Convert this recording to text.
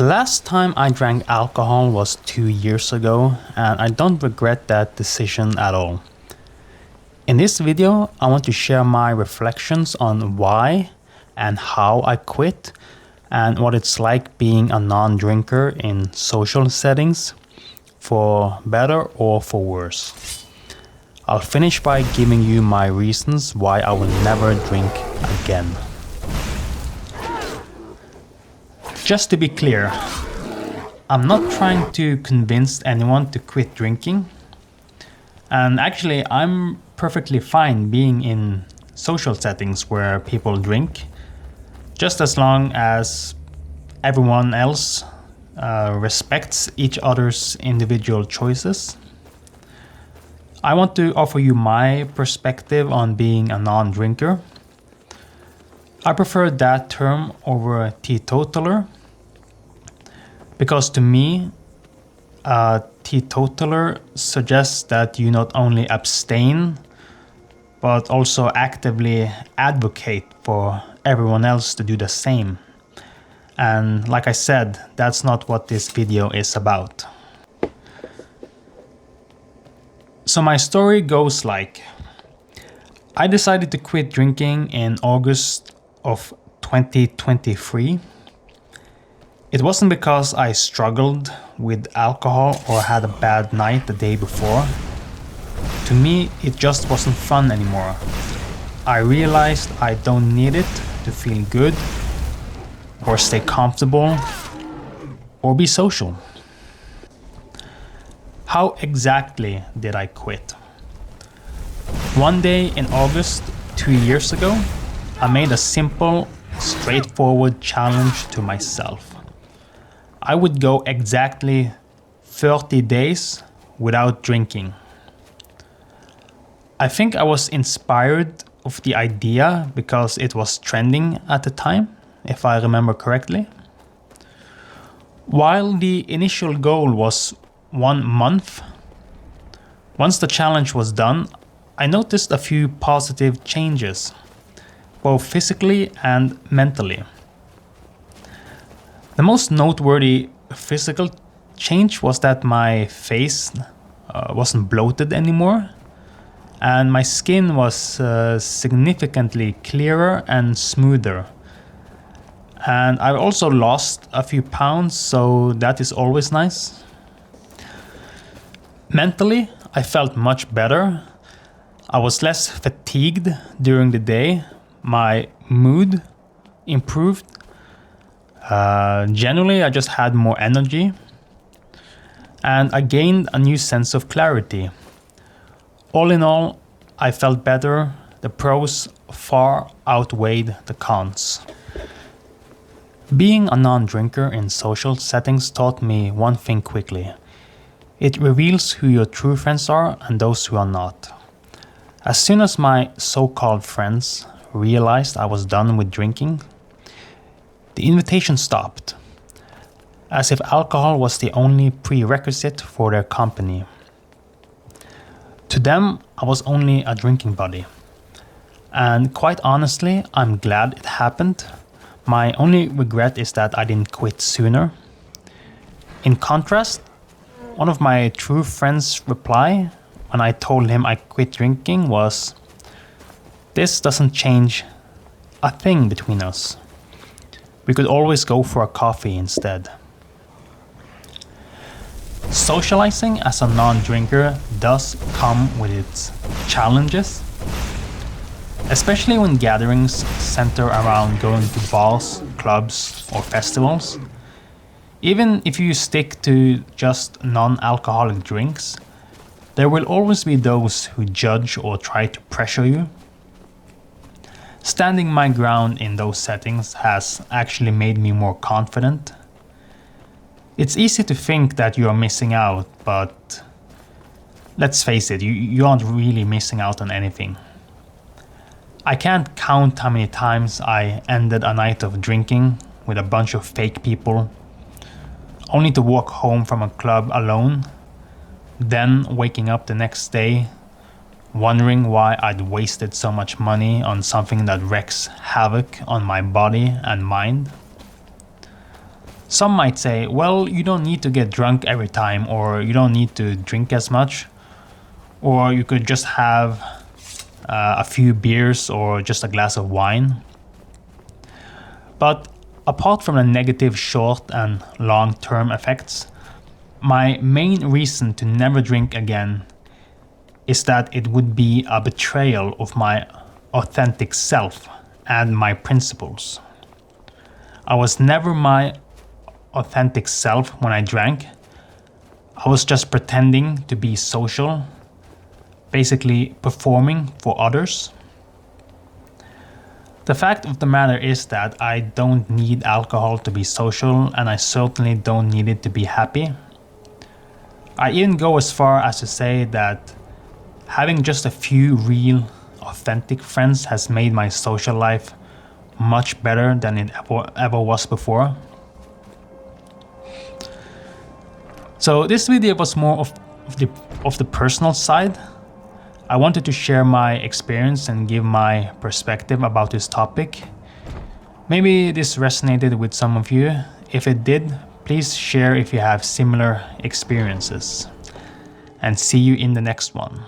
The last time I drank alcohol was 2 years ago, and I don't regret that decision at all. In this video, I want to share my reflections on why and how I quit, and what it's like being a non-drinker in social settings, for better or for worse. I'll finish by giving you my reasons why I will never drink again. Just to be clear, I'm not trying to convince anyone to quit drinking. And actually, I'm perfectly fine being in social settings where people drink, just as long as everyone else respects each other's individual choices. I want to offer you my perspective on being a non-drinker. I prefer that term over teetotaler, because to me, a teetotaler suggests that you not only abstain, but also actively advocate for everyone else to do the same. And like I said, that's not what this video is about. So my story goes like, I decided to quit drinking in August of 2023. It wasn't because I struggled with alcohol or had a bad night the day before. To me, it just wasn't fun anymore. I realized I don't need it to feel good, or stay comfortable, or be social. How exactly did I quit? One day in August 2 years ago, I made a simple, straightforward challenge to myself. I would go exactly 30 days without drinking. I think I was inspired of the idea because it was trending at the time, if I remember correctly. While the initial goal was 1 month, once the challenge was done, I noticed a few positive changes, both physically and mentally. The most noteworthy physical change was that my face wasn't bloated anymore, and my skin was significantly clearer and smoother. And I also lost a few pounds, so that is always nice. Mentally, I felt much better. I was less fatigued during the day. My mood improved. Generally, I just had more energy, and I gained a new sense of clarity. All in all, I felt better. The pros far outweighed the cons. Being a non-drinker in social settings taught me one thing quickly. It reveals who your true friends are and those who are not. As soon as my so-called friends realized I was done with drinking, the invitation stopped, as if alcohol was the only prerequisite for their company. To them, I was only a drinking buddy. And quite honestly, I'm glad it happened. My only regret is that I didn't quit sooner. In contrast, one of my true friends' reply when I told him I quit drinking was, "This doesn't change a thing between us. We could always go for a coffee instead." Socializing as a non-drinker does come with its challenges, especially when gatherings center around going to bars, clubs, or festivals. Even if you stick to just non-alcoholic drinks, there will always be those who judge or try to pressure you. Standing my ground in those settings has actually made me more confident. It's easy to think that you are missing out, but let's face it, you aren't really missing out on anything. I can't count how many times I ended a night of drinking with a bunch of fake people, only to walk home from a club alone, then waking up the next day wondering why I'd wasted so much money on something that wreaks havoc on my body and mind. Some might say, well, you don't need to get drunk every time, or you don't need to drink as much, or you could just have a few beers or just a glass of wine. But apart from the negative short and long-term effects, my main reason to never drink again is that it would be a betrayal of my authentic self and my principles. I was never my authentic self when I drank. I was just pretending to be social, basically performing for others. The fact of the matter is that I don't need alcohol to be social, and I certainly don't need it to be happy. I even go as far as to say that having just a few real, authentic friends has made my social life much better than it ever was before. So this video was more of the personal side. I wanted to share my experience and give my perspective about this topic. Maybe this resonated with some of you. If it did, please share if you have similar experiences. And see you in the next one.